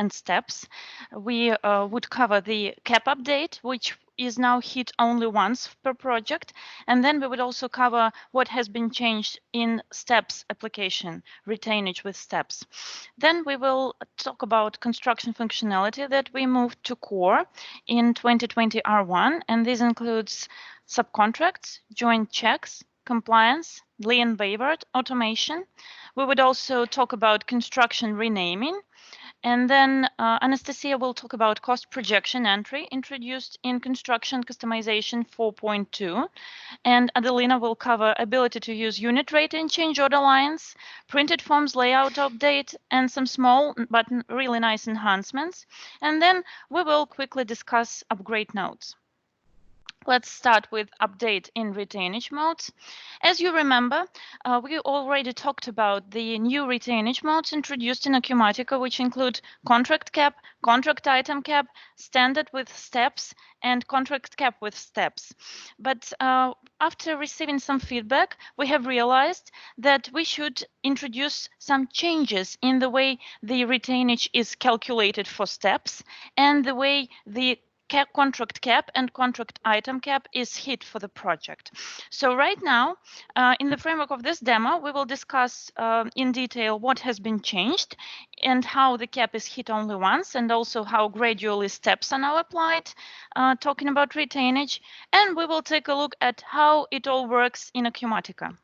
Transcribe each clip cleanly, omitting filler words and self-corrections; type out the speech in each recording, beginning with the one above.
and steps. We would cover the cap update, which is now hit only once per project. And then we would also cover what has been changed in steps application, retainage with steps. Then we will talk about construction functionality that we moved to core in 2020 R1. And this includes subcontracts, joint checks, compliance, Lien waiver, automation. We would also talk about construction renaming. And then Anastasia will talk about cost projection entry introduced in construction customization 4.2. And Adelina will cover ability to use unit rate and change order lines, printed forms layout update, and some small but really nice enhancements. And then we will quickly discuss upgrade notes. Let's start with update in retainage modes. As you remember, we already talked about the new retainage modes introduced in Acumatica, which include contract cap, contract item cap, standard with steps, and contract cap with steps. But after receiving some feedback, we have realized that we should introduce some changes in the way the retainage is calculated for steps and the way the contract cap and contract item cap is hit for the project. So right now, in the framework of this demo, we will discuss in detail what has been changed and how the cap is hit only once, and also how gradually steps are now applied, talking about retainage. And we will take a look at how it all works in Acumatica.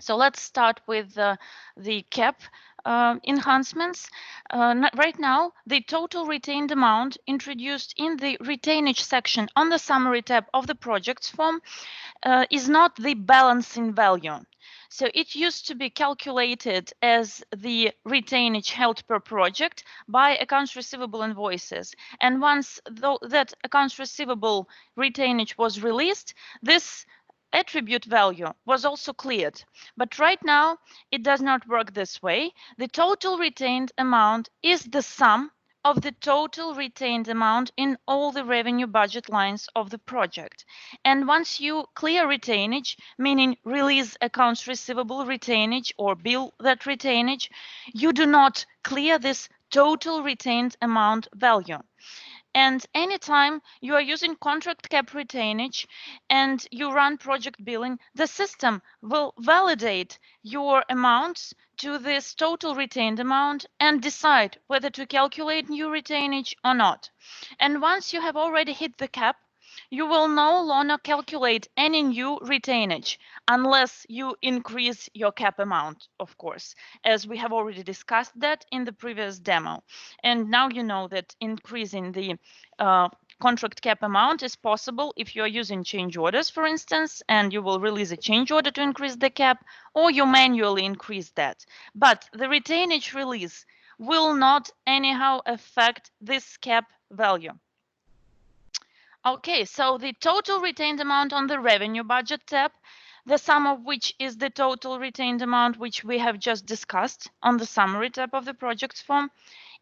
So let's start with the cap enhancements. Right now, the total retained amount introduced in the retainage section on the summary tab of the projects form is not the balancing value. So it used to be calculated as the retainage held per project by accounts receivable invoices. And once that accounts receivable retainage was released, this attribute value was also cleared. But right now, it does not work this way. The total retained amount is the sum of the total retained amount in all the revenue budget lines of the project. And once you clear retainage, meaning release accounts receivable retainage or bill that retainage, you do not clear this total retained amount value. And anytime you are using contract cap retainage and you run project billing, the system will validate your amounts to this total retained amount and decide whether to calculate new retainage or not. And once you have already hit the cap, you will no longer calculate any new retainage unless you increase your cap amount, of course, as we have already discussed that in the previous demo. And now you know that increasing the contract cap amount is possible if you are using change orders, for instance, and you will release a change order to increase the cap, or you manually increase that. But the retainage release will not anyhow affect this cap value. Okay, so the total retained amount on the revenue budget tab, the sum of which is the total retained amount which we have just discussed on the summary tab of the projects form,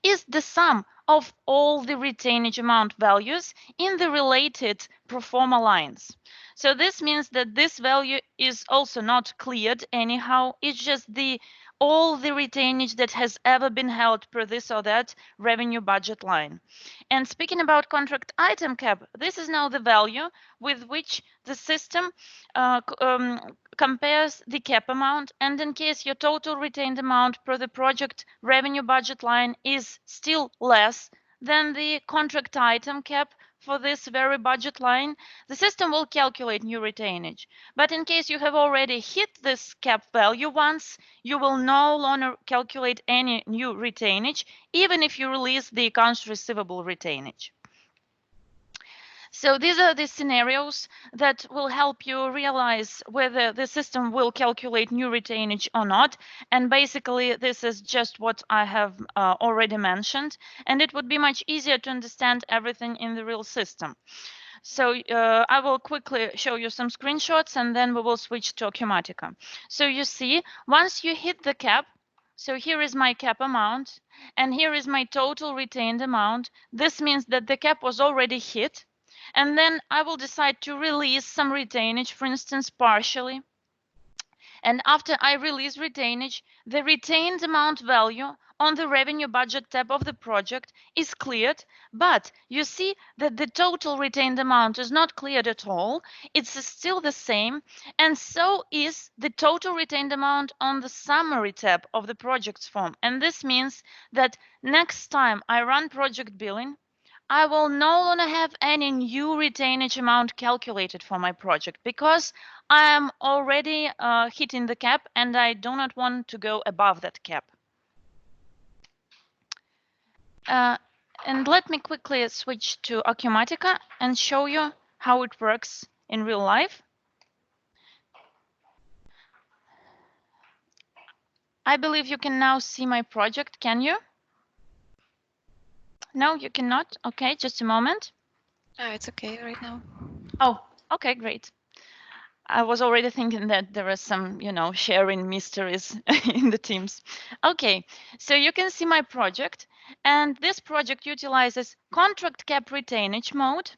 is the sum of all the retainage amount values in the related pro forma lines. So this means that this value is also not cleared anyhow. It's just all the retainage that has ever been held per this or that revenue budget line. And speaking about contract item cap, this is now the value with which the system compares the cap amount. And in case your total retained amount per the project revenue budget line is still less than the contract item cap for this very budget line, the system will calculate new retainage. But in case you have already hit this cap value once, you will no longer calculate any new retainage, even if you release the accounts receivable retainage. So these are the scenarios that will help you realize whether the system will calculate new retainage or not. And basically, this is just what I have already mentioned. And it would be much easier to understand everything in the real system. So I will quickly show you some screenshots, and then we will switch to Acumatica. So you see, once you hit the cap, so here is my cap amount, and here is my total retained amount. This means that the cap was already hit. And then I will decide to release some retainage, for instance, partially. And after I release retainage, the retained amount value on the revenue budget tab of the project is cleared, but you see that the total retained amount is not cleared at all. It's still the same, and so is the total retained amount on the summary tab of the projects form. And this means that next time I run project billing, I will no longer have any new retainage amount calculated for my project because I am already hitting the cap and I do not want to go above that cap. And let me quickly switch to Acumatica and show you how it works in real life. I believe you can now see my project, can you? No, you cannot? Okay, just a moment. Oh, it's okay right now. Oh, okay, great. I was already thinking that there are some, sharing mysteries in the teams. Okay, so you can see my project, and this project utilizes contract cap retainage mode,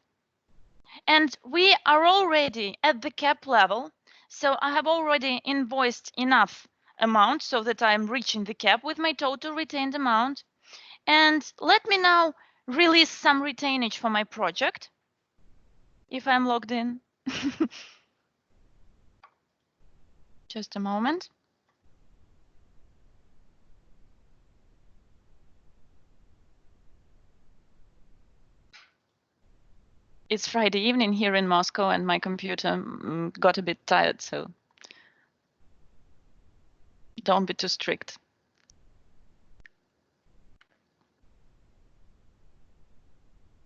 and we are already at the cap level. So I have already invoiced enough amount so that I'm reaching the cap with my total retained amount. And let me now release some retainage for my project if I'm logged in. Just a moment. It's Friday evening here in Moscow and my computer got a bit tired, so don't be too strict.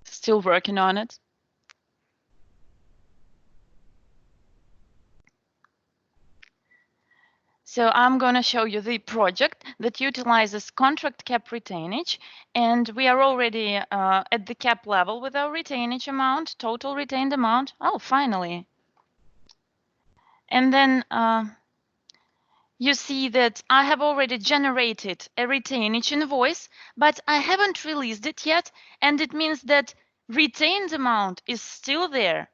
Still working on it. So I'm going to show you the project that utilizes contract cap retainage, and we are already at the cap level with our retainage amount, total retained amount. Oh, finally. And then you see that I have already generated a retainage invoice, but I haven't released it yet, and it means that retained amount is still there.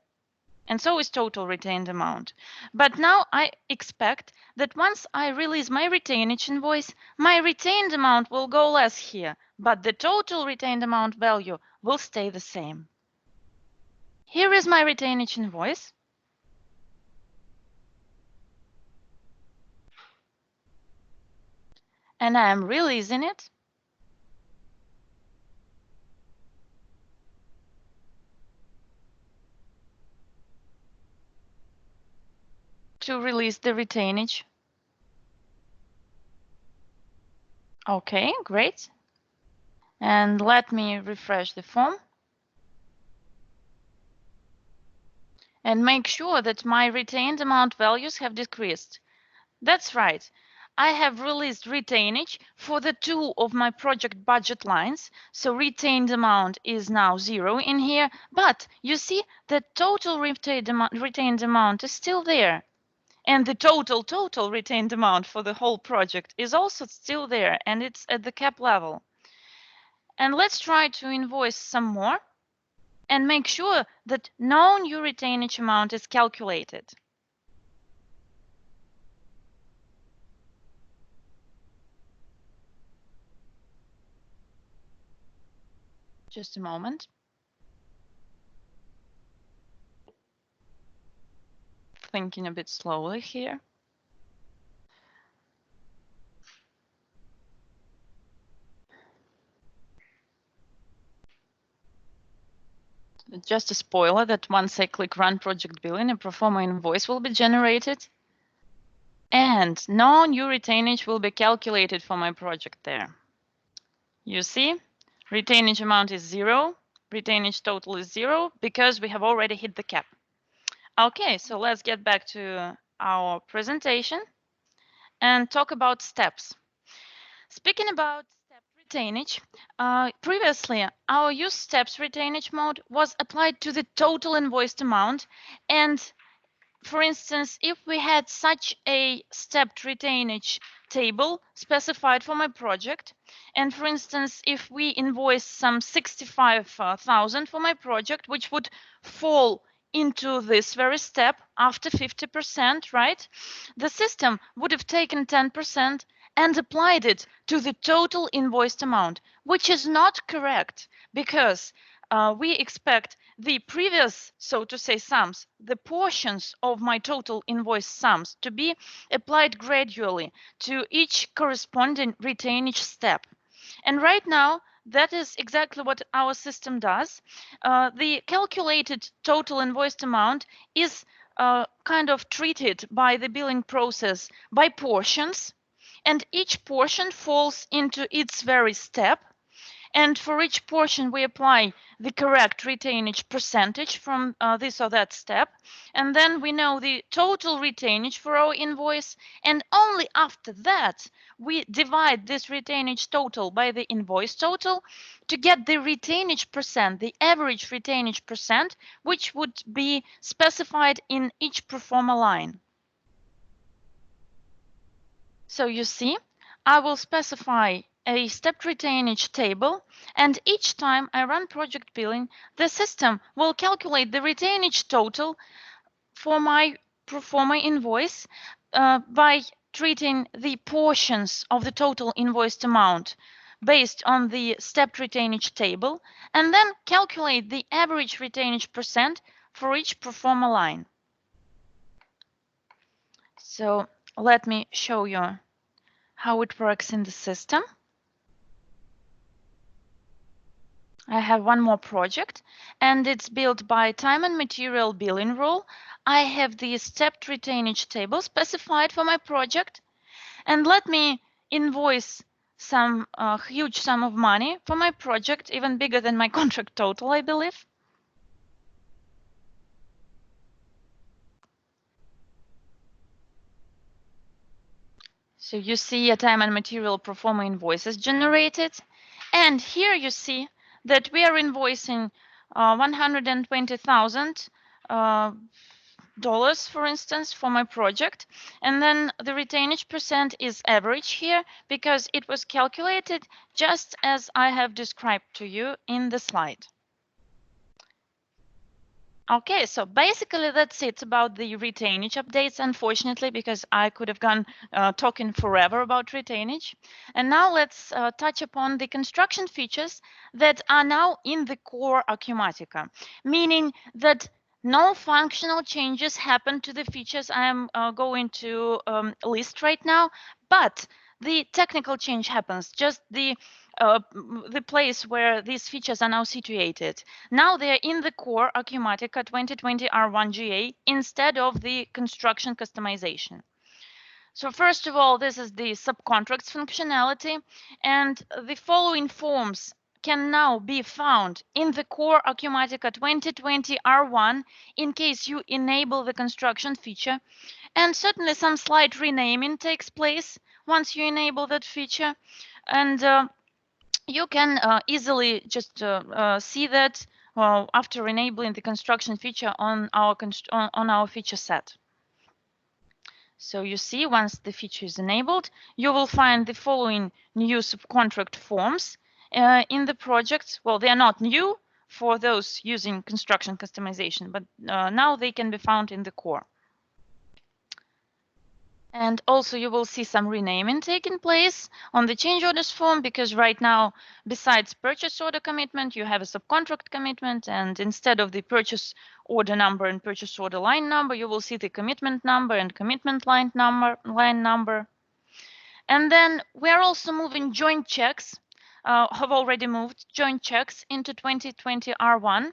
And so is total retained amount. But now I expect that once I release my retainage invoice, my retained amount will go less here, but the total retained amount value will stay the same. Here is my retainage invoice. And I am releasing it. To release the retainage. Okay, great. And let me refresh the form. And make sure that my retained amount values have decreased. That's right. I have released retainage for the two of my project budget lines. So retained amount is now 0 in here. But you see the total retained amount is still there. And the total retained amount for the whole project is also still there. And it's at the cap level. And let's try to invoice some more and make sure that no new retainage amount is calculated. Just a moment. Thinking a bit slowly here. Just a spoiler that once I click Run Project Billing, a pro forma invoice will be generated. And no new retainage will be calculated for my project there. You see, retainage amount is 0. Retainage total is 0 because we have already hit the cap. Okay, so let's get back to our presentation and talk about steps. Speaking about step retainage, previously our use steps retainage mode was applied to the total invoiced amount. And for instance, if we had such a stepped retainage table specified for my project, and for instance, if we invoice some 65,000 for my project, which would fall into this very step after 50%, right? The system would have taken 10% and applied it to the total invoiced amount, which is not correct because we expect the previous, so to say, sums, the portions of my total invoice sums to be applied gradually to each corresponding retainage step. And right now, that is exactly what our system does. The calculated total invoiced amount is kind of treated by the billing process by portions, and each portion falls into its very step. And for each portion, we apply the correct retainage percentage from this or that step. And then we know the total retainage for our invoice. And only after that, we divide this retainage total by the invoice total to get the retainage percent, the average retainage percent, which would be specified in each pro forma line. So you see, I will specify a stepped retainage table, and each time I run project billing, the system will calculate the retainage total for my pro forma invoice by treating the portions of the total invoiced amount based on the stepped retainage table, and then calculate the average retainage percent for each pro forma line. So let me show you how it works in the system. I have one more project, and it's built by time and material billing rule. I have the stepped retainage table specified for my project, and let me invoice some huge sum of money for my project, even bigger than my contract total, I believe. So you see a time and material pro forma invoices generated, and here you see that we are invoicing $120,000 dollars, for instance, for my project, and then the retainage percent is average here because it was calculated just as I have described to you in the slide. Okay, so basically that's it about the retainage updates, unfortunately, because I could have gone talking forever about retainage. And now let's touch upon the construction features that are now in the core Acumatica, meaning that no functional changes happen to the features I am going to list right now, but the technical change happens, just the place where these features are now situated. Now they're in the core Acumatica 2020 R1GA instead of the construction customization. So first of all, this is the subcontracts functionality, and the following forms can now be found in the core Acumatica 2020 R1 in case you enable the construction feature. And certainly some slight renaming takes place once you enable that feature. And you can easily just see that after enabling the construction feature on our feature set. So you see, once the feature is enabled, you will find the following new subcontract forms in the project. Well, they are not new for those using construction customization, but now they can be found in the core. And also you will see some renaming taking place on the change orders form, because right now, besides purchase order commitment, you have a subcontract commitment, and instead of the purchase order number and purchase order line number, you will see the commitment number and commitment line number. And then we're also moving joint checks, have already moved joint checks into 2020 R1.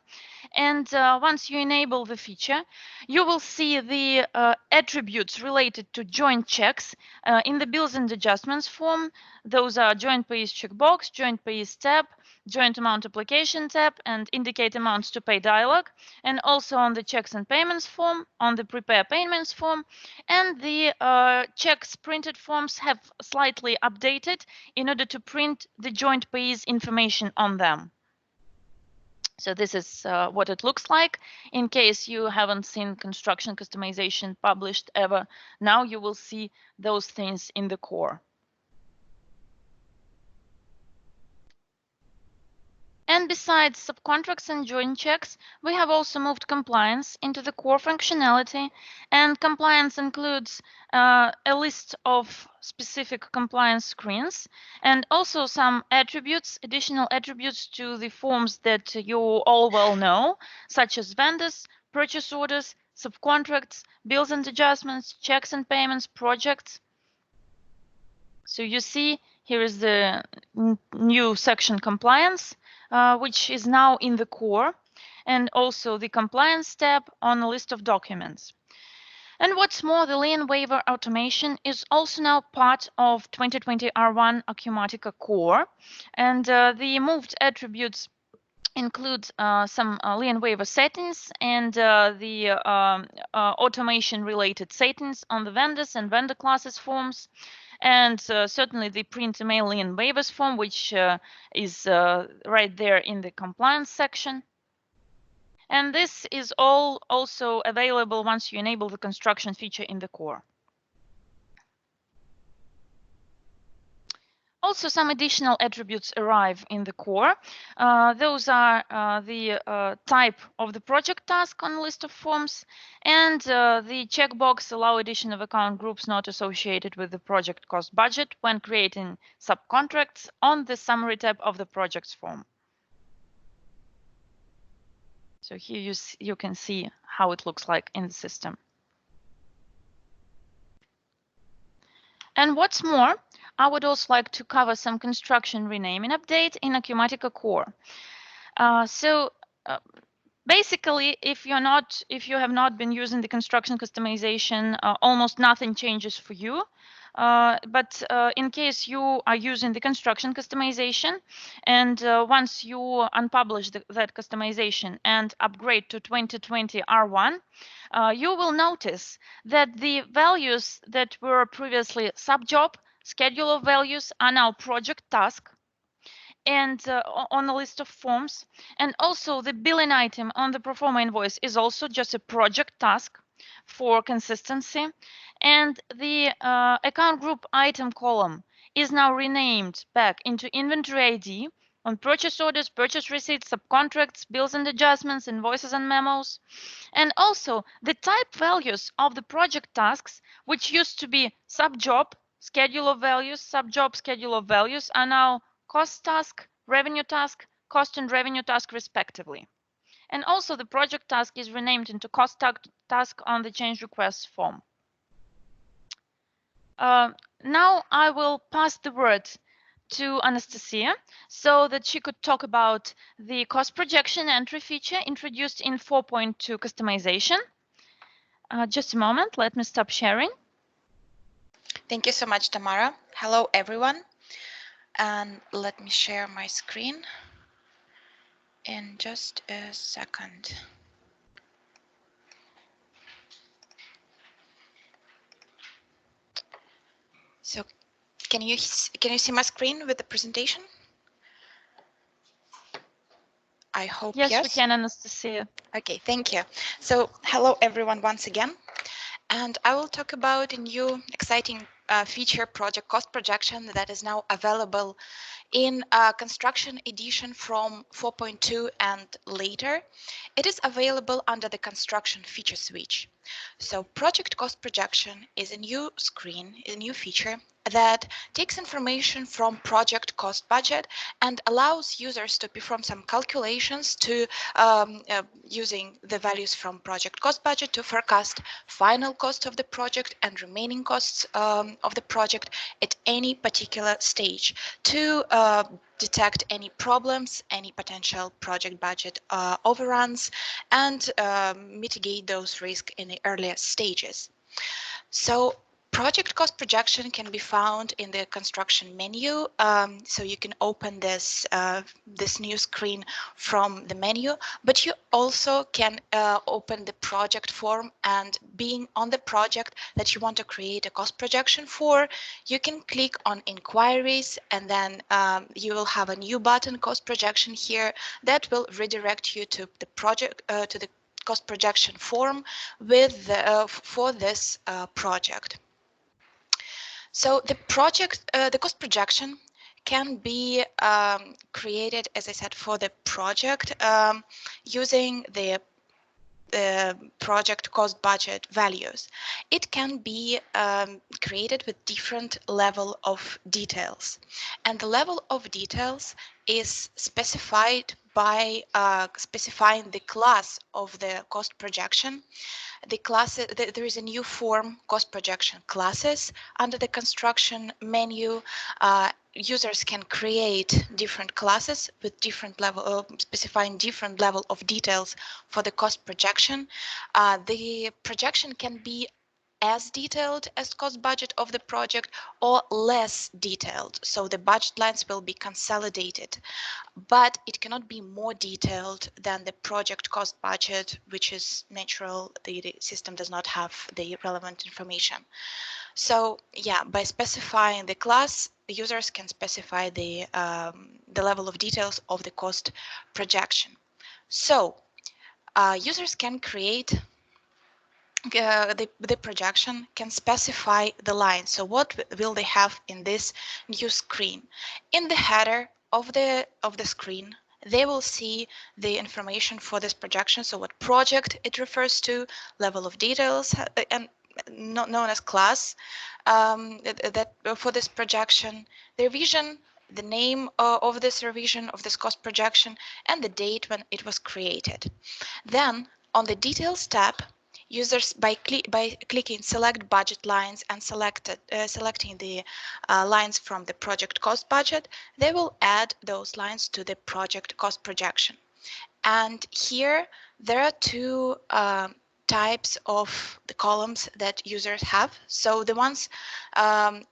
And once you enable the feature, you will see the attributes related to joint checks in the bills and adjustments form. Those are joint pays checkbox, joint pays tab, joint amount application tab, and indicate amounts to pay dialog, and also on the checks and payments form, on the prepare payments form. And the checks printed forms have slightly updated in order to print the joint pays information on them. So this is what it looks like. In case you haven't seen construction customization published ever, now you will see those things in the core. And besides subcontracts and joint checks, we have also moved compliance into the core functionality, and compliance includes a list of specific compliance screens and also some attributes, additional attributes to the forms that you all well know, such as vendors, purchase orders, subcontracts, bills and adjustments, checks and payments, projects. So you see here is the new section compliance, which is now in the core, and also the compliance tab on the list of documents. And what's more, the Lien waiver automation is also now part of 2020 R1 Acumatica core, and the moved attributes include some Lien waiver settings and the automation related settings on the vendors and vendor classes forms, and certainly the print email Lien waivers form, which is right there in the compliance section. And this is all also available once you enable the construction feature in the core. Also, some additional attributes arrive in the core. Those are the type of the project task on the list of forms, and the checkbox allow addition of account groups not associated with the project cost budget when creating subcontracts on the summary tab of the projects form. So here you can see how it looks like in the system. And what's more, I would also like to cover some construction renaming update in Acumatica core. Basically, if you have not been using the construction customization, almost nothing changes for you. But in case you are using the construction customization, and once you unpublish that customization and upgrade to 2020 R1, you will notice that the values that were previously subjob, schedule of values are now project task, and on a list of forms, and also the billing item on the proforma invoice is also just a project task for consistency, and the account group item column is now renamed back into inventory ID on purchase orders, purchase receipts, subcontracts, bills and adjustments, invoices and memos. And also the type values of the project tasks, which used to be subjob, schedule of values, subjob, schedule of values, are now cost task, revenue task, cost and revenue task respectively. And also the project task is renamed into cost task on the change request form. Now I will pass the word to Anastasia so that she could talk about the cost projection entry feature introduced in 4.2 customization. Just a moment, let me stop sharing. Thank you so much, Tamara. Hello, everyone. And let me share my screen in just a second. So can you see my screen with the presentation? I hope yes. Yes, we can, Anastasia. Okay, thank you. So hello, everyone, once again. And I will talk about a new exciting feature, project cost projection, that is now available in construction edition from 4.2 and later. It is available under the construction feature switch. So project cost projection is a new screen, a new feature that takes information from project cost budget and allows users to perform some calculations to using the values from project cost budget to forecast final cost of the project and remaining costs of the project at any particular stage to detect any problems, any potential project budget overruns, and mitigate those risks in the earlier stages. So project cost projection can be found in the construction menu. So you can open this this new screen from the menu, but you also can open the project form, and being on the project that you want to create a cost projection for, you can click on inquiries, and then you will have a new button, cost projection, here that will redirect you to the project to the cost projection form with for this project. So the cost projection can be created, as I said, for the project using the project cost budget values. It can be created with different level of details, and the level of details is specified by specifying the class of the cost projection. The classes, there is a new form, cost projection classes. Under the construction menu, users can create different classes with different level, specifying different level of details for the cost projection. The projection can be as detailed as cost budget of the project or less detailed. So the budget lines will be consolidated, but it cannot be more detailed than the project cost budget, which is natural. The system does not have the relevant information. So yeah, by specifying the class, users can specify the level of details of the cost projection. So users can create the projection, can specify the line. So what will they have in this new screen? In the header of the screen, they will see the information for this projection. So what project it refers to, level of details, and not known as class that for this projection, the revision, the name of this revision of this cost projection, and the date when it was created. Then on the details tab, users by clicking select budget lines and selecting the lines from the project cost budget, they will add those lines to the project cost projection. And here there are two types of the columns that users have. So the ones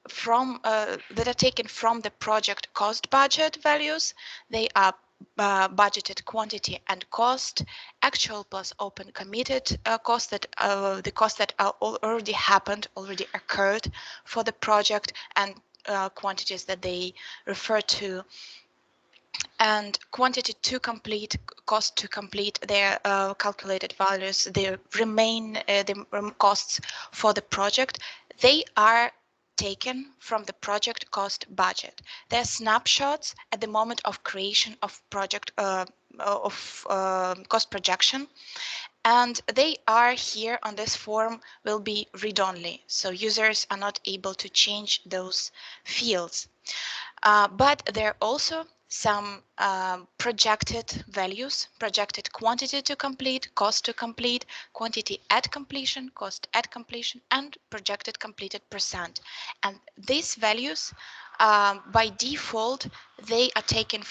from that are taken from the project cost budget values, they are budgeted quantity and cost, actual plus open committed cost, that the costs that are already happened, already occurred for the project, and quantities that they refer to, and quantity to complete, cost to complete their calculated values, the costs for the project. They are taken from the project cost budget. They're snapshots at the moment of creation of project cost projection, and they are here on this form will be read-only, so users are not able to change those fields. But there are also some projected values, projected quantity to complete, cost to complete, quantity at completion, cost at completion, and projected completed percent. And these values, by default, they are taken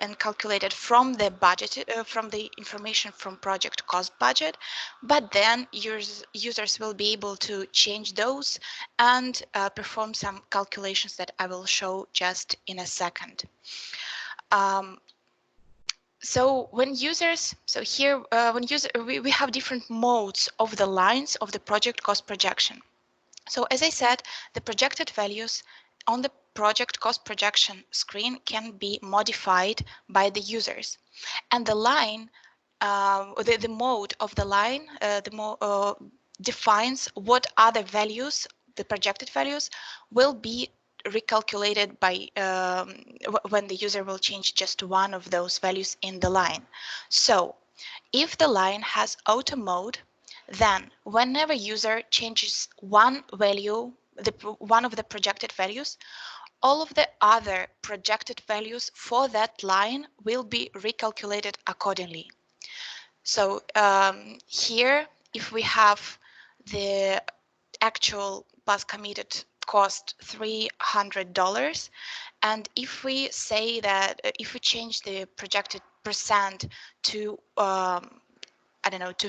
and calculated from the budget, from the information from project cost budget, but then users will be able to change those and perform some calculations that I will show just in a second. So when users, so here we have different modes of the lines of the project cost projection. So as I said, the projected values on the project cost projection screen can be modified by the users, and the line, the mode of the line, defines what other values, the projected values, will be recalculated by when the user will change just one of those values in the line. So if the line has auto mode, then whenever user changes one value, one of the projected values, all of the other projected values for that line will be recalculated accordingly. So here, if we have the actual plus committed cost $300, and if we say that if we change the projected percent to I don't know, to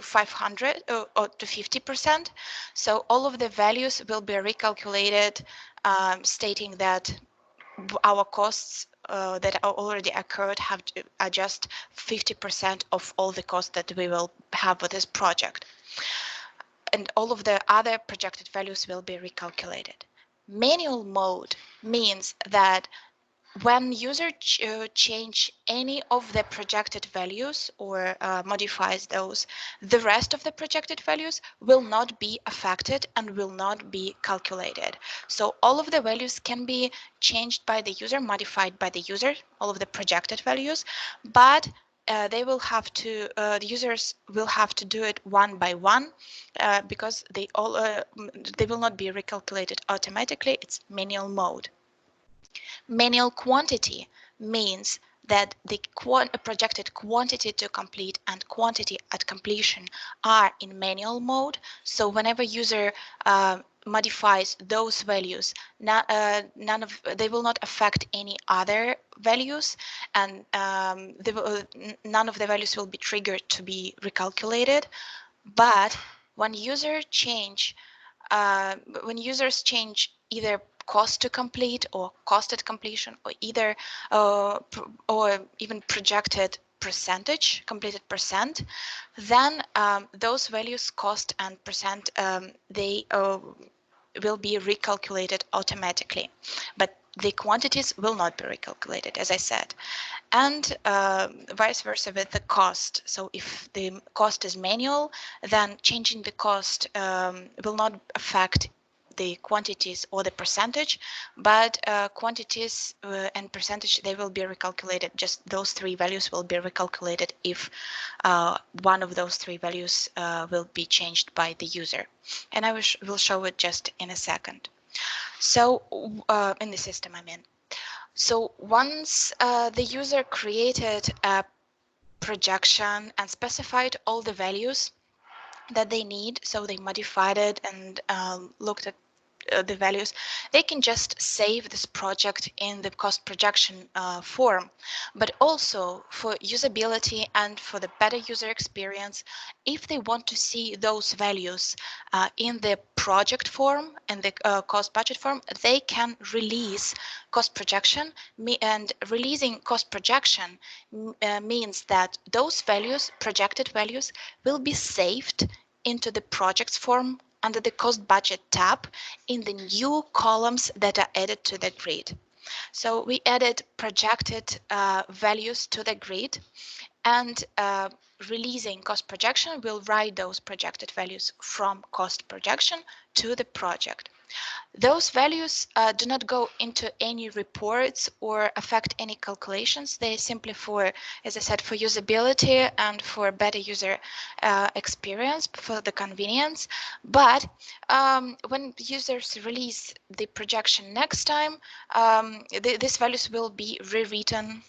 500 or to 50%. So all of the values will be recalculated, stating that our costs that are already occurred have to adjust 50% of all the costs that we will have with this project. And all of the other projected values will be recalculated. Manual mode means that when user change any of the projected values or modifies those, the rest of the projected values will not be affected and will not be calculated. So all of the values can be changed by the user, modified by the user, all of the projected values, but they will have to, the users will have to do it one by one because they will not be recalculated automatically. It's manual mode. Manual quantity means that the projected quantity to complete and quantity at completion are in manual mode. So whenever user modifies those values, they will not affect any other values, and none of the values will be triggered to be recalculated. But when when users change either cost to complete or cost at completion, or either or even projected percentage, completed percent, then those values, cost and percent, they will be recalculated automatically, but the quantities will not be recalculated, as I said. And vice versa with the cost. So if the cost is manual, then changing the cost will not affect the quantities or the percentage, but quantities and percentage, they will be recalculated. Just those three values will be recalculated if one of those three values will be changed by the user. And I will show it just in a second. So in the system, I mean. So once the user created a projection and specified all the values that they need, so they modified it and looked at the values, they can just save this project in the cost projection form. But also for usability and for the better user experience, if they want to see those values in the project form and the cost budget form, they can release cost projection. And releasing cost projection means that those values, projected values, will be saved into the projects form under the cost budget tab in the new columns that are added to the grid. So we added projected values to the grid, and releasing cost projection will write those projected values from cost projection to the project. Those values do not go into any reports or affect any calculations. They simply for, as I said, for usability and for better user experience, for the convenience. But when users release the projection next time, these values will be rewritten.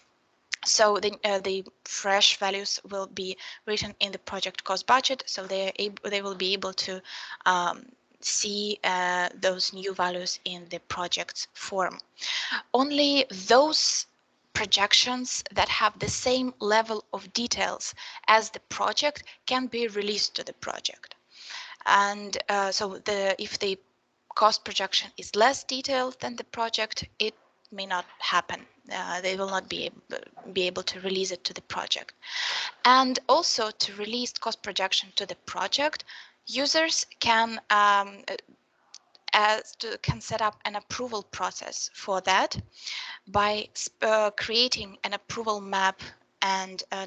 So the fresh values will be written in the project cost budget, so they will be able to see those new values in the project's form. Only those projections that have the same level of details as the project can be released to the project. And so if the cost projection is less detailed than the project, it may not happen. They will not be able to release it to the project. And also to release cost projection to the project, users can set up an approval process for that by creating an approval map and a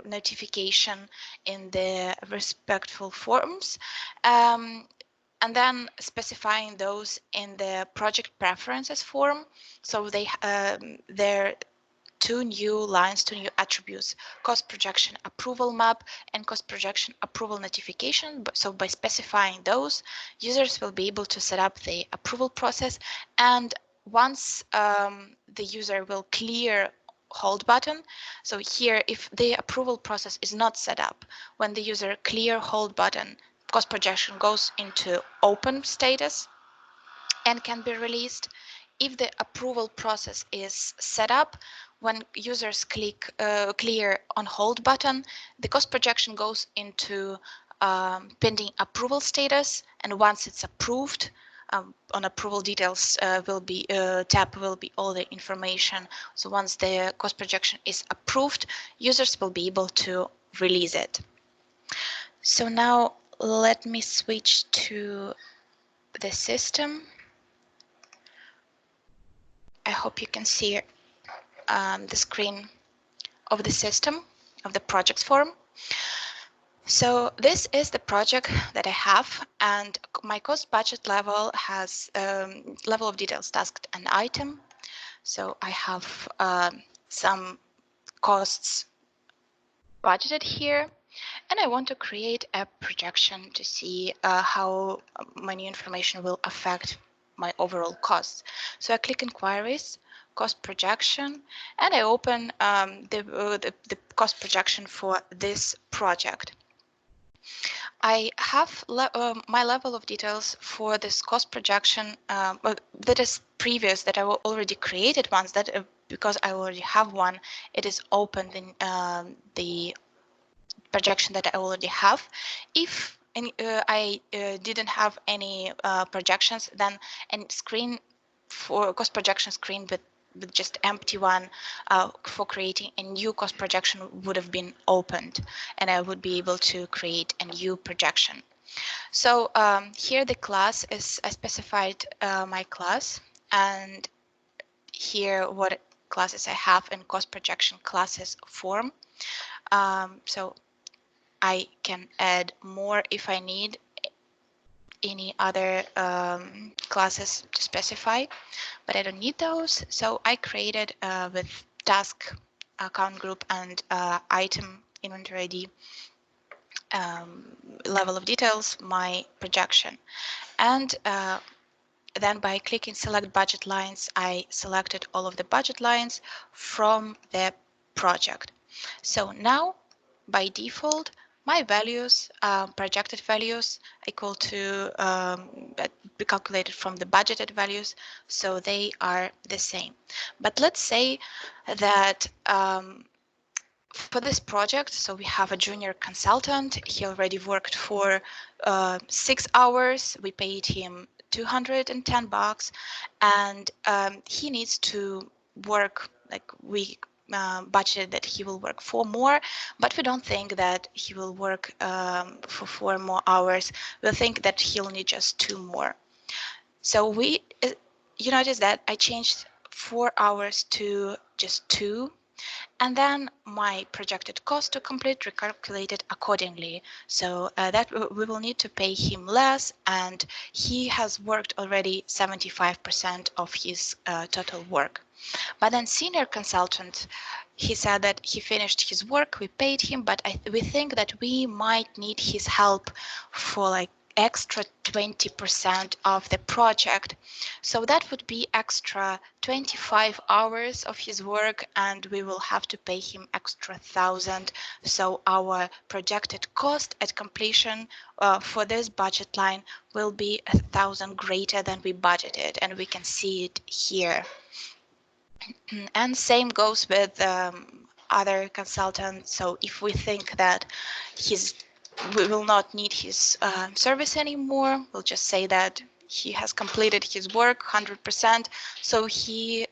notification in the respectful forms, and then specifying those in the project preferences form. So they're two new lines, two new attributes: cost projection approval map and cost projection approval notification. So by specifying those, users will be able to set up the approval process. And once the user will clear hold button, so here if the approval process is not set up, when the user clear hold button, cost projection goes into open status and can be released. If the approval process is set up, when users click clear on hold button, the cost projection goes into pending approval status, and once it's approved, on approval details tab will be all the information. So once the cost projection is approved, users will be able to release it. So now let me switch to the system. I hope you can see the screen of the system, of the projects form. So this is the project that I have, and my cost budget level has level of details tasked and item. So I have some costs budgeted here, and I want to create a projection to see how my new information will affect my overall costs. So I click inquiries, cost projection, and I open the cost projection for this project. I have my level of details for this cost projection that is previous, that I already created once, that because I already have one, it is open in the projection that I already have. If I didn't have any projections, then a screen for cost projection screen with just empty one for creating a new cost projection would have been opened, and I would be able to create a new projection. So here the class is, I specified my class, and here what classes I have in cost projection classes form. So I can add more if I need any other classes to specify, but I don't need those. So I created with task, account group, and item inventory ID level of details my projection. And then by clicking select budget lines, I selected all of the budget lines from the project. So now by default, my values, projected values, equal to be calculated from the budgeted values, so they are the same. But let's say that for this project, so we have a junior consultant. He already worked for 6 hours. We paid him $210, and he needs to work, like we budgeted that he will work 4 more, but we don't think that he will work for 4 more hours. We think that he'll need just 2 more. So you notice that I changed 4 hours to just 2. And then my projected cost to complete recalculated accordingly. So that we will need to pay him less, and he has worked already 75% of his total work. But then senior consultant, he said that he finished his work, we paid him, but we think that we might need his help for like extra 20% of the project. So that would be extra 25 hours of his work, and we will have to pay him extra 1,000. So our projected cost at completion for this budget line will be 1,000 greater than we budgeted, and we can see it here. And same goes with other consultants. So if we think that we will not need his service anymore, we'll just say that he has completed his work 100%. So he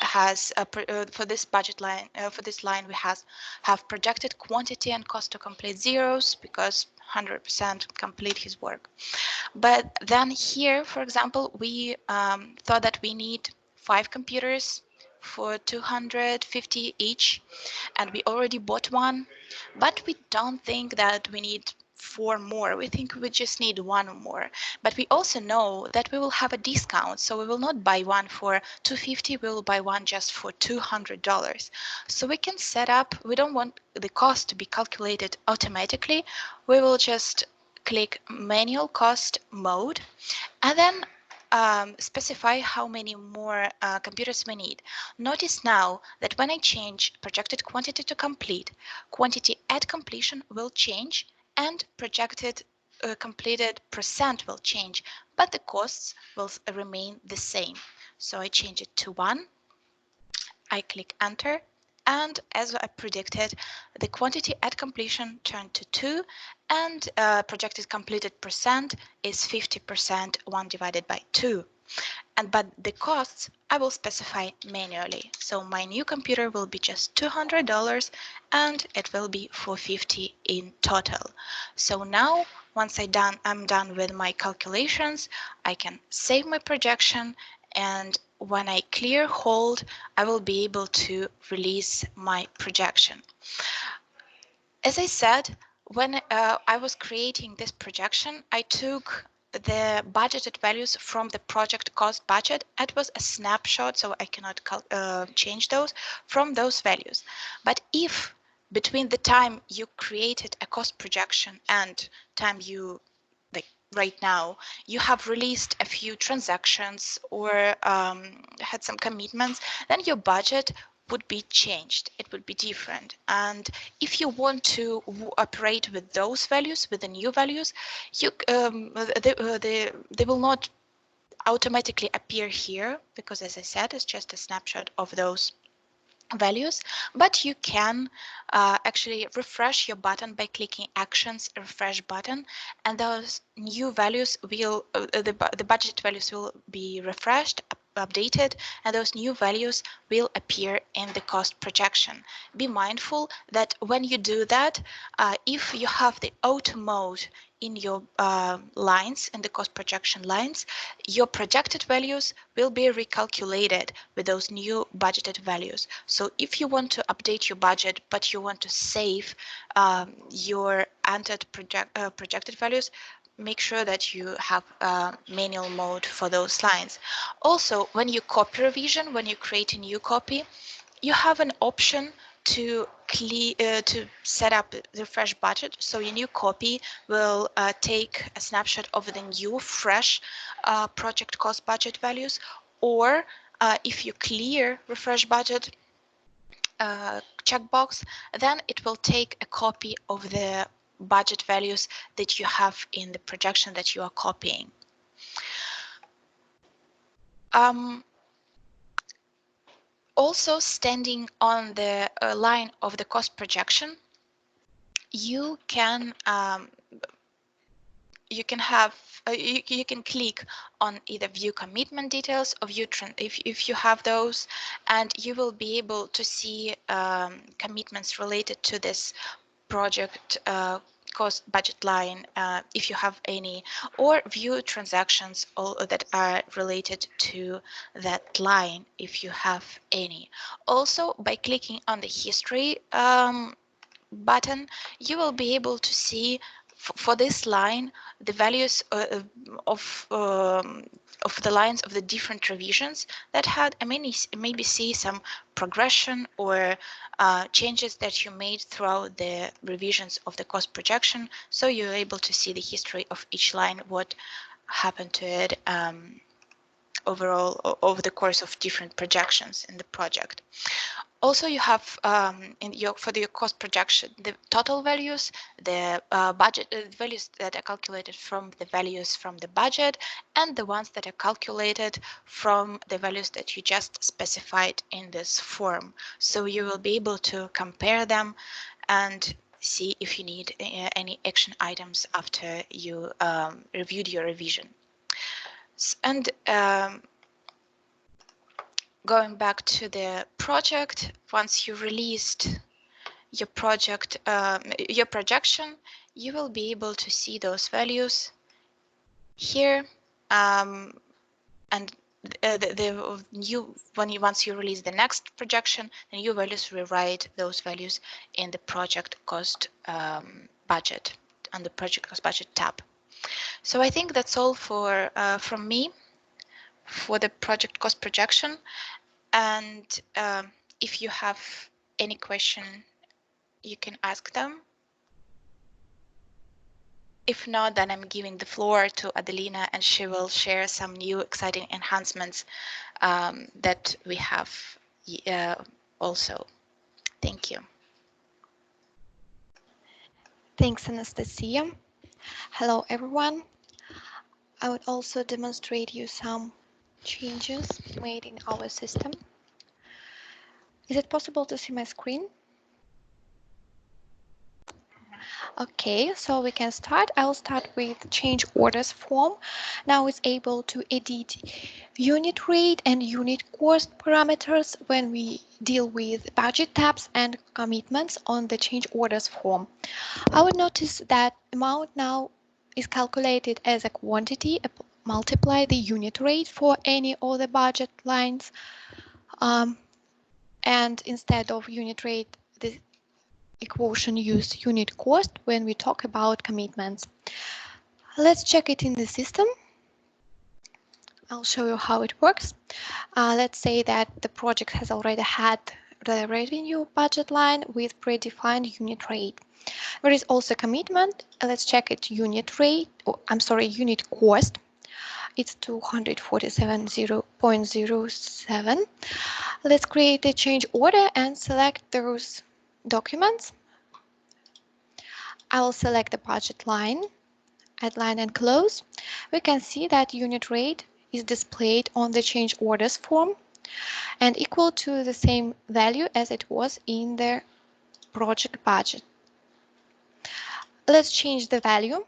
has for this budget line, for this line, we have projected quantity and cost to complete zeros because 100% complete his work. But then here, for example, we thought that we need 5 computers for 250 each, and we already bought one, but we don't think that we need 4 more. We think we just need 1 more. But we also know that we will have a discount, so we will not buy one for $250, we will buy one just for $200. So we can set up, we don't want the cost to be calculated automatically. We will just click manual cost mode, and then specify how many more computers we need. Notice now that when I change projected quantity to complete, quantity at completion will change, and projected completed percent will change, but the costs will remain the same. So I change it to 1. I click enter, and as I predicted, the quantity at completion turned to 2, and projected completed percent is 50%, 1 divided by 2. But the costs I will specify manually. So my new computer will be just $200, and it will be $450 in total. So now, once I'm done with my calculations, I can save my projection, and when I clear hold, I will be able to release my projection. As I said, when I was creating this projection, I took the budgeted values from the project cost budget. It was a snapshot, so I cannot change those from those values. But if between the time you created a cost projection and time you, like right now, you have released a few transactions or had some commitments, then your budget would be changed. It would be different. And if you want to operate with those values, with the new values, you they will not automatically appear here because, as I said, it's just a snapshot of those values, but you can actually refresh your button by clicking actions refresh button, and those new values will the budget values will be refreshed, updated, and those new values will appear in the cost projection. Be mindful that when you do that, if you have the auto mode in your lines, in the cost projection lines, your projected values will be recalculated with those new budgeted values. So if you want to update your budget, but you want to save your entered projected values, make sure that you have manual mode for those lines. Also, when you copy revision, when you create a new copy, you have an option to set up the refresh budget. So your new copy will take a snapshot of the new fresh project cost budget values, or if you clear refresh budget checkbox, then it will take a copy of the budget values that you have in the projection that you are copying. Also, standing on the line of the cost projection, you can have you can click on either view commitment details or view if you have those, and you will be able to see commitments related to this project cost budget line if you have any, or view transactions all that are related to that line if you have any. Also, by clicking on the history button, you will be able to see for this line the values of the lines of the different revisions that had, I mean, maybe see some progression or changes that you made throughout the revisions of the cost projection. So you're able to see the history of each line, what happened to it overall over the course of different projections in the project. Also, you have for your cost projection the total values, the budget values that are calculated from the values from the budget, and the ones that are calculated from the values that you just specified in this form. So you will be able to compare them and see if you need any action items after you reviewed your revision. And going back to the project, once you released your project, your projection, you will be able to see those values here, and the new once you release the next projection, the new values will write those values in the project cost budget on the project cost budget tab. So I think that's all for from me for the project cost projection. And if you have any question, you can ask them. If not, then I'm giving the floor to Adelina, and she will share some new exciting enhancements that we have also. Thank you. Thanks, Anastasia. Hello, everyone. I would also demonstrate you some changes made in our system. Is it possible to see my screen? Okay, so we can start. I'll start with change orders form. Now it's able to edit unit rate and unit cost parameters when we deal with budget tabs and commitments on the change orders form. I would notice that amount now is calculated as a quantity multiply the unit rate for any of the budget lines. And instead of unit rate, the equation use unit cost when we talk about commitments. Let's check it in the system. I'll show you how it works. Let's say that the project has already had the revenue budget line with predefined unit rate. There is also commitment. Let's check it unit rate, unit cost. It's 247.07. Let's create a change order and select those documents. I will select the budget line, add line and close. We can see that unit rate is displayed on the change orders form and equal to the same value as it was in the project budget. Let's change the value.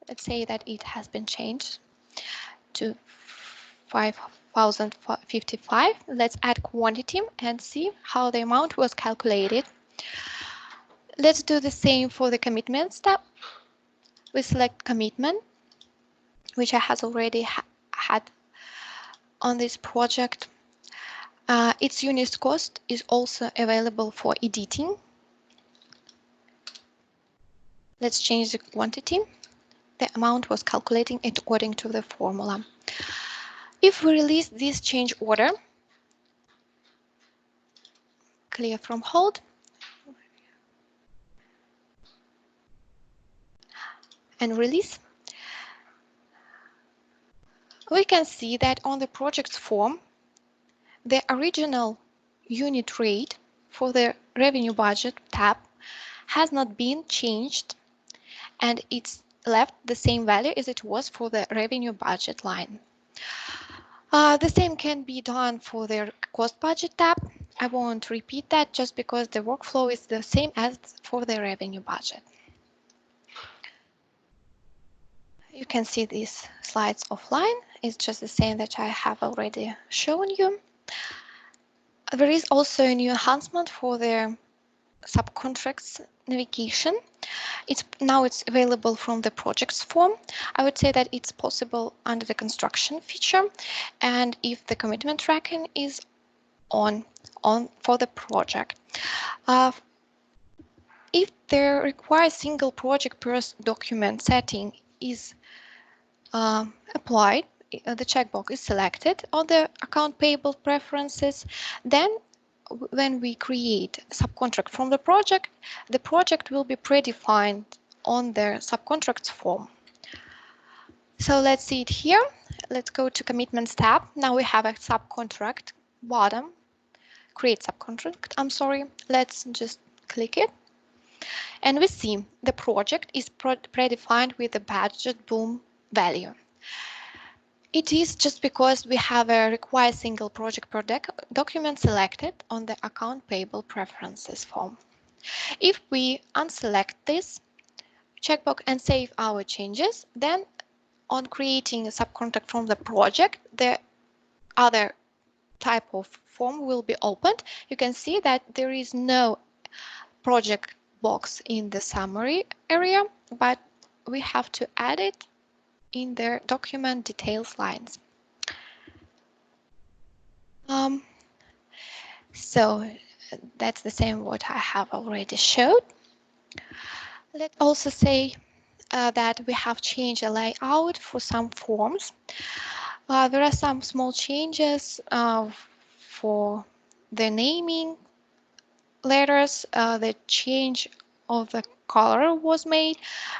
Let's say that it has been changed to 5,055. Let's add quantity and see how the amount was calculated. Let's do the same for the commitment step. We select commitment, which I has already had on this project. Its unit cost is also available for editing. Let's change the quantity. The amount was calculating it according to the formula. If we release this change order, clear from hold, and release, we can see that on the project's form, the original unit rate for the revenue budget tab has not been changed, and it's left the same value as it was for the revenue budget line. The same can be done for the cost budget tab. I won't repeat that just because the workflow is the same as for the revenue budget. You can see these slides offline. It's just the same that I have already shown you. There is also a new enhancement for the subcontracts navigation. It's available from the projects form. I would say that it's possible under the construction feature, and if the commitment tracking is on for the project. If the required single project per document setting is applied, the checkbox is selected on the account payable preferences, then when we create a subcontract from the project will be predefined on the subcontracts form. So let's see it here. Let's go to commitments tab. Now we have a subcontract bottom, create subcontract, Let's just click it. And we see the project is predefined with the budget boom value. It is just because we have a require single project per document selected on the account payable preferences form. If we unselect this checkbox and save our changes, then on creating a subcontract from the project, the other type of form will be opened. You can see that there is no project box in the summary area, but we have to add it in the document details lines. So that's the same what I have already showed. Let's also say that we have changed the layout for some forms. There are some small changes for the naming letters. The change of the color was made.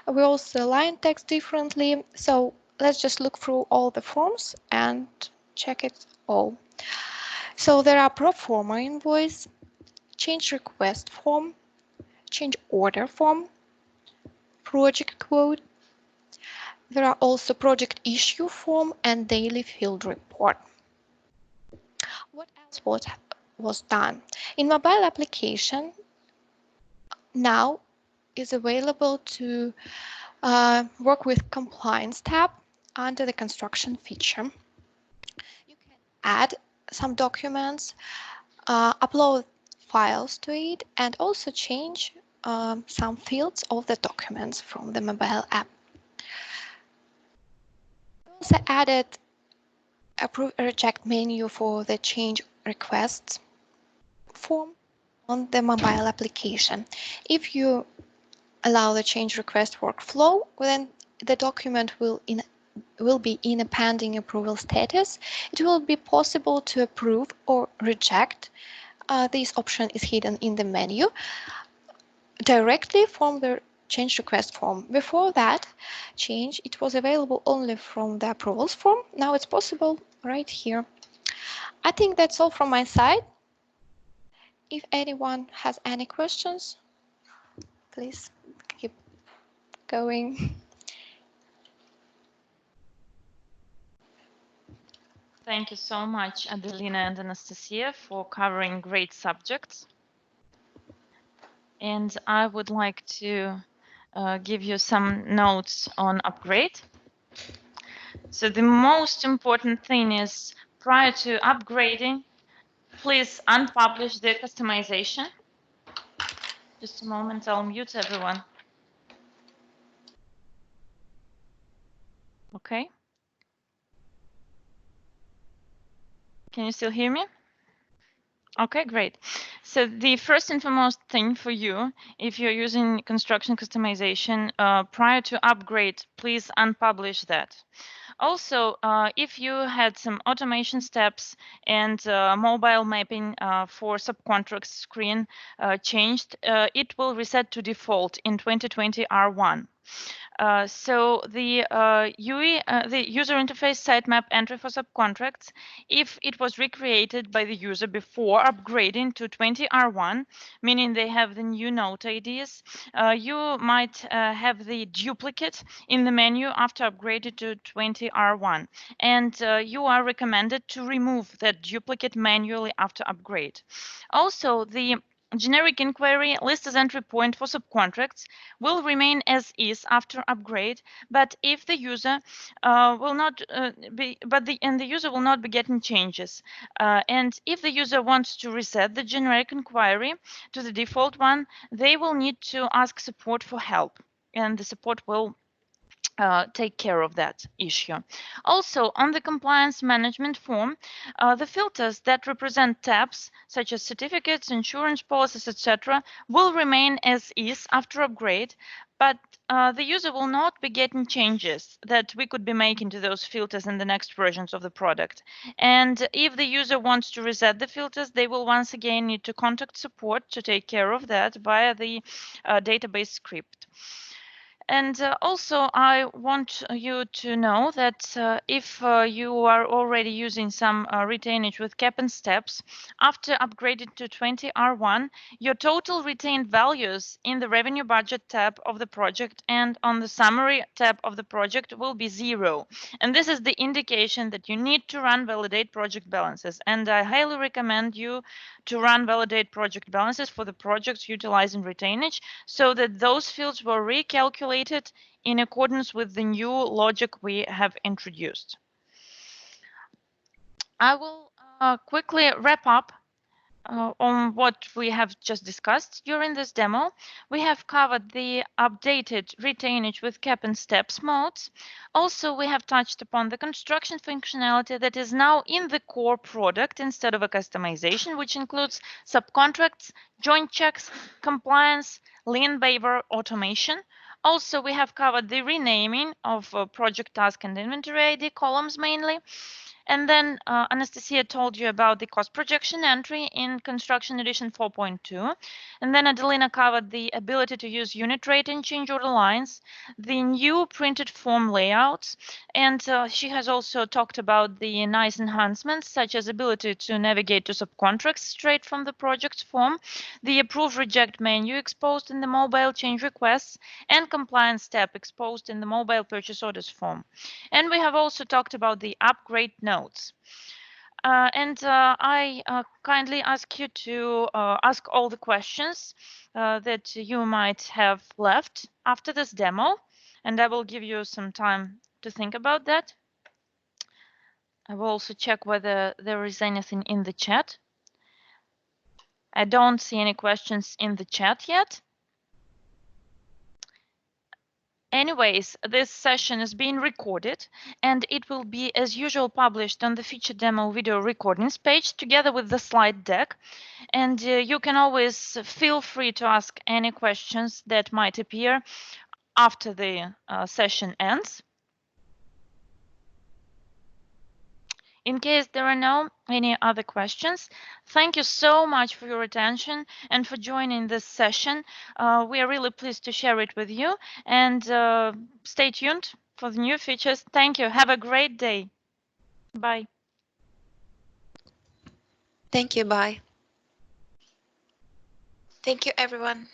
We also align text differently. So let's just look through all the forms and check it all. So there are pro forma invoice, change request form, change order form, project quote. There are also project issue form and daily field report. What else was done? In mobile application, now is available to work with compliance tab under the construction feature. You can add some documents, upload files to it, and also change some fields of the documents from the mobile app. also added approve or reject menu for the change requests form on the mobile application. If you allow the change request workflow, then the document will be in a pending approval status. It will be possible to approve or reject. This option is hidden in the menu directly from the change request form. Before that change, it was available only from the approvals form. Now it's possible right here. I think that's all from my side. If anyone has any questions, please keep going. Thank you so much, Adelina and Anastasia, for covering great subjects. And I would like to give you some notes on upgrade. So the most important thing is, prior to upgrading, please unpublish the customization. Just a moment, I'll mute everyone. Okay. Can you still hear me? Okay, great. So the first and foremost thing for you, if you're using construction customization, prior to upgrade, please unpublish that. Also, if you had some automation steps and mobile mapping for subcontracts screen changed, it will reset to default in 2020 R1. So the UI, the user interface sitemap entry for subcontracts, if it was recreated by the user before upgrading to 20R1, meaning they have the new node IDs, you might have the duplicate in the menu after upgraded to 20R1. And you are recommended to remove that duplicate manually after upgrade. Also, the generic inquiry list as entry point for subcontracts will remain as is after upgrade, but if the user will not the user will not be getting changes. And if the user wants to reset the generic inquiry to the default one, they will need to ask support for help, and the support will take care of that issue. Also, on the compliance management form, the filters that represent tabs such as certificates, insurance policies, etc., will remain as is after upgrade, but the user will not be getting changes that we could be making to those filters in the next versions of the product. And if the user wants to reset the filters, they will once again need to contact support to take care of that via the database script. And also, I want you to know that if you are already using some retainage with cap and steps, after upgraded to 20R1, your total retained values in the revenue budget tab of the project and on the summary tab of the project will be 0. And this is the indication that you need to run validate project balances. And I highly recommend you to run validate project balances for the projects utilizing retainage, so that those fields were recalculated in accordance with the new logic we have introduced. I will quickly wrap up on what we have just discussed during this demo. We have covered the updated retainage with cap and steps modes. Also, we have touched upon the construction functionality that is now in the core product instead of a customization, which includes subcontracts, joint checks, compliance, lien waiver, automation. Also, we have covered the renaming of project task and inventory ID columns mainly. And then Anastasia told you about the cost projection entry in Construction Edition 4.2. And then Adelina covered the ability to use unit rate and change order lines, the new printed form layouts, and she has also talked about the nice enhancements, such as ability to navigate to subcontracts straight from the project form, the approve reject menu exposed in the mobile change requests, and compliance step exposed in the mobile purchase orders form. And we have also talked about the upgrade notes. I kindly ask you to ask all the questions that you might have left after this demo, and I will give you some time to think about that. I will also check whether there is anything in the chat. I don't see any questions in the chat yet. Anyways, this session is being recorded and it will be as usual published on the feature demo video recordings page together with the slide deck. And you can always feel free to ask any questions that might appear after the session ends. In case there are no any other questions, thank you so much for your attention and for joining this session. We are really pleased to share it with you, and stay tuned for the new features. Thank you. Have a great day. Bye. Thank you. Bye. Thank you, everyone.